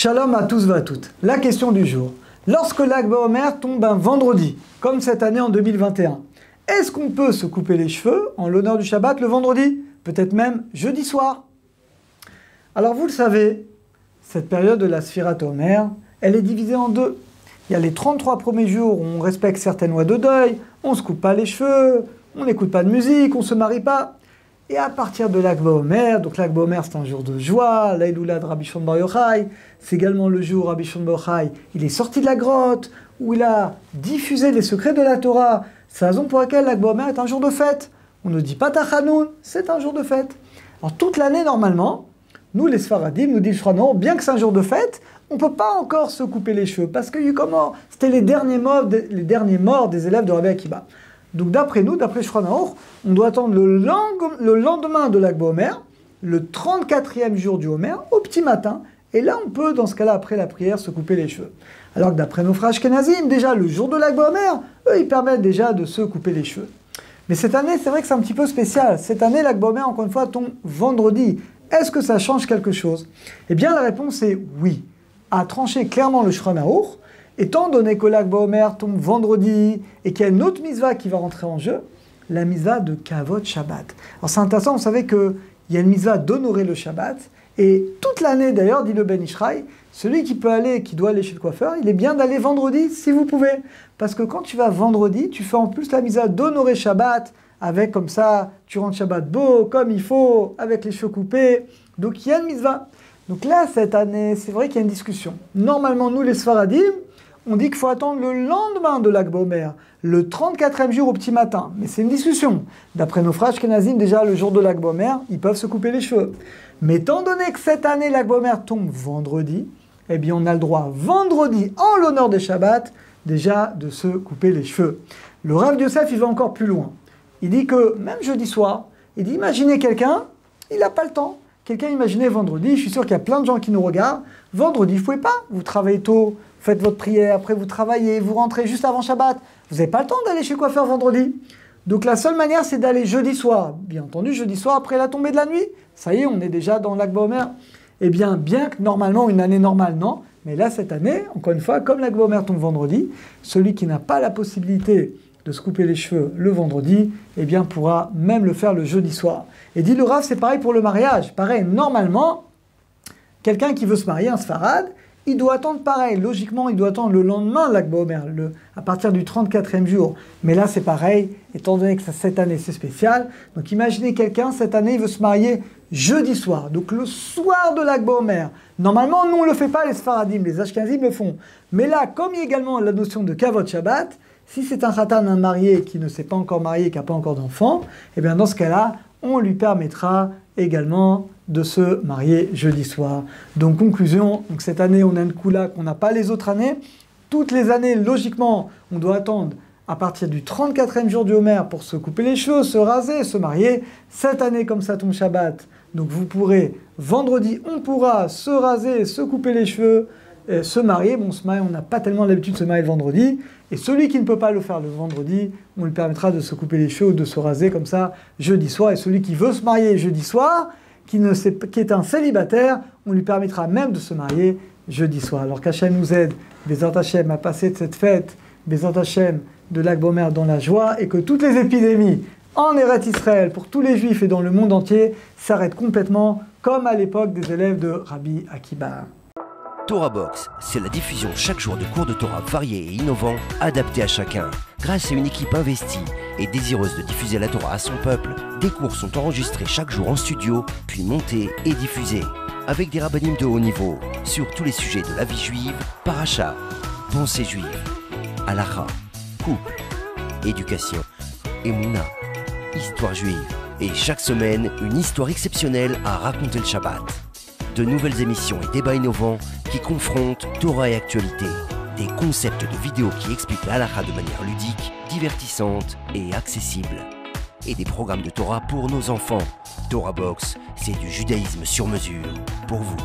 Shalom à tous et à toutes. La question du jour. Lorsque Lag BaOmer tombe un vendredi, comme cette année en 2021, est-ce qu'on peut se couper les cheveux en l'honneur du Shabbat le vendredi? Peut-être même jeudi soir. Alors vous le savez, cette période de la Sfirat Omer, elle est divisée en deux. Il y a les 33 premiers jours où on respecte certaines lois de deuil, on ne se coupe pas les cheveux, on n'écoute pas de musique, on ne se marie pas. Et à partir de Lag BaOmer, donc Lag BaOmer c'est un jour de joie, l'Aïloula de Rabbi Shimon Bar Yochai, c'est également le jour où Rabbi Shimon Bar Yochai, il est sorti de la grotte, où il a diffusé les secrets de la Torah. C'est la raison pour laquelle Lag BaOmer est un jour de fête. On ne dit pas Tachanoun, c'est un jour de fête. Alors toute l'année normalement, nous les Sfaradim, nous dit le Shulchan Aruch, bien que c'est un jour de fête, on ne peut pas encore se couper les cheveux, parce que comment c'était les derniers morts des élèves de Rabbi Akiba. Donc d'après nous, d'après Shulchan Aruch, on doit attendre le lendemain de Lag BaOmer, le 34e jour du Homer, au petit matin, et là on peut, dans ce cas-là, après la prière, se couper les cheveux. Alors que d'après nos frères Ashkenazim, déjà le jour de Lag BaOmer, eux ils permettent déjà de se couper les cheveux. Mais cette année, c'est vrai que c'est un petit peu spécial. Cette année, Lag BaOmer, encore une fois, tombe vendredi. Est-ce que ça change quelque chose? Eh bien la réponse est oui. A tranché clairement le Shulchan Aruch. Étant donné que Lag BaOmer tombe vendredi et qu'il y a une autre mitzvah qui va rentrer en jeu, la mitzvah de Kavod Shabbat. Alors c'est intéressant, vous savez qu'il y a une mitzvah d'honorer le Shabbat, et toute l'année d'ailleurs, dit le Ben Ishraï, celui qui peut aller, qui doit aller chez le coiffeur, il est bien d'aller vendredi si vous pouvez. Parce que quand tu vas vendredi, tu fais en plus la mitzvah d'honorer Shabbat, avec comme ça, tu rentres Shabbat beau, comme il faut, avec les cheveux coupés. Donc il y a une mitzvah. Donc là, cette année, c'est vrai qu'il y a une discussion. Normalement, nous les Sfaradim, on dit qu'il faut attendre le lendemain de Lag BaOmer, le 34e jour au petit matin. Mais c'est une discussion. D'après nos frères Ashkenazim, déjà le jour de Lag BaOmer, ils peuvent se couper les cheveux. Mais étant donné que cette année Lag BaOmer tombe vendredi, eh bien on a le droit vendredi, en l'honneur des Shabbats, déjà de se couper les cheveux. Le Rav Yosef, il va encore plus loin. Il dit que même jeudi soir, il dit imaginez quelqu'un, il n'a pas le temps. Quelqu'un imaginez vendredi, je suis sûr qu'il y a plein de gens qui nous regardent. Vendredi, vous ne pouvez pas, vous travaillez tôt, faites votre prière, après vous travaillez, vous rentrez juste avant Shabbat. Vous n'avez pas le temps d'aller chez le coiffeur vendredi. Donc la seule manière, c'est d'aller jeudi soir. Bien entendu, jeudi soir après la tombée de la nuit. Ça y est, on est déjà dans Lag BaOmer. Eh bien que normalement, une année normale, non. Mais là, cette année, encore une fois, comme Lag BaOmer tombe vendredi, celui qui n'a pas la possibilité de se couper les cheveux le vendredi, eh bien pourra même le faire le jeudi soir. Et dit le Rav, c'est pareil pour le mariage. Pareil, normalement, quelqu'un qui veut se marier, un Sfarad, il doit attendre pareil. Logiquement, il doit attendre le lendemain de Lag BaOmer, à partir du 34e jour. Mais là, c'est pareil, étant donné que cette année, c'est spécial. Donc imaginez quelqu'un, cette année, il veut se marier jeudi soir. Donc le soir de Lag BaOmer. Normalement, nous, on ne le fait pas, les Sfaradim, les Ashkenazim le font. Mais là, comme il y a également la notion de Kavod Shabbat, si c'est un khatan, un marié qui ne s'est pas encore marié, qui n'a pas encore d'enfant, eh bien dans ce cas-là, on lui permettra également de se marier jeudi soir. Donc conclusion, donc cette année on a une coula qu'on n'a pas les autres années. Toutes les années, logiquement, on doit attendre à partir du 34e jour du Homer pour se couper les cheveux, se raser, se marier. Cette année, comme ça tombe Shabbat, donc vous pourrez, vendredi, on pourra se raser, se couper les cheveux, se marier. Bon, se marier, on n'a pas tellement l'habitude de se marier le vendredi. Et celui qui ne peut pas le faire le vendredi, on lui permettra de se couper les cheveux ou de se raser comme ça jeudi soir. Et celui qui veut se marier jeudi soir, qui est un célibataire, on lui permettra même de se marier jeudi soir. Alors qu'Hachem nous aide, Bezrat Hachem, à passer de cette fête, Bezrat Hachem, de Lag BaOmer dans la joie, et que toutes les épidémies en Eretz Israël, pour tous les Juifs et dans le monde entier, s'arrêtent complètement, comme à l'époque des élèves de Rabbi Akiba. Torah Box, c'est la diffusion chaque jour de cours de Torah variés et innovants, adaptés à chacun. Grâce à une équipe investie et désireuse de diffuser la Torah à son peuple, des cours sont enregistrés chaque jour en studio, puis montés et diffusés. Avec des rabbinim de haut niveau, sur tous les sujets de la vie juive, paracha, pensée juive, halakha, couple, éducation, émouna, histoire juive. Et chaque semaine, une histoire exceptionnelle à raconter le Shabbat. De nouvelles émissions et débats innovants qui confrontent Torah et actualité. Des concepts de vidéos qui expliquent la halakha de manière ludique, divertissante et accessible. Et des programmes de Torah pour nos enfants. Torah Box, c'est du judaïsme sur mesure pour vous.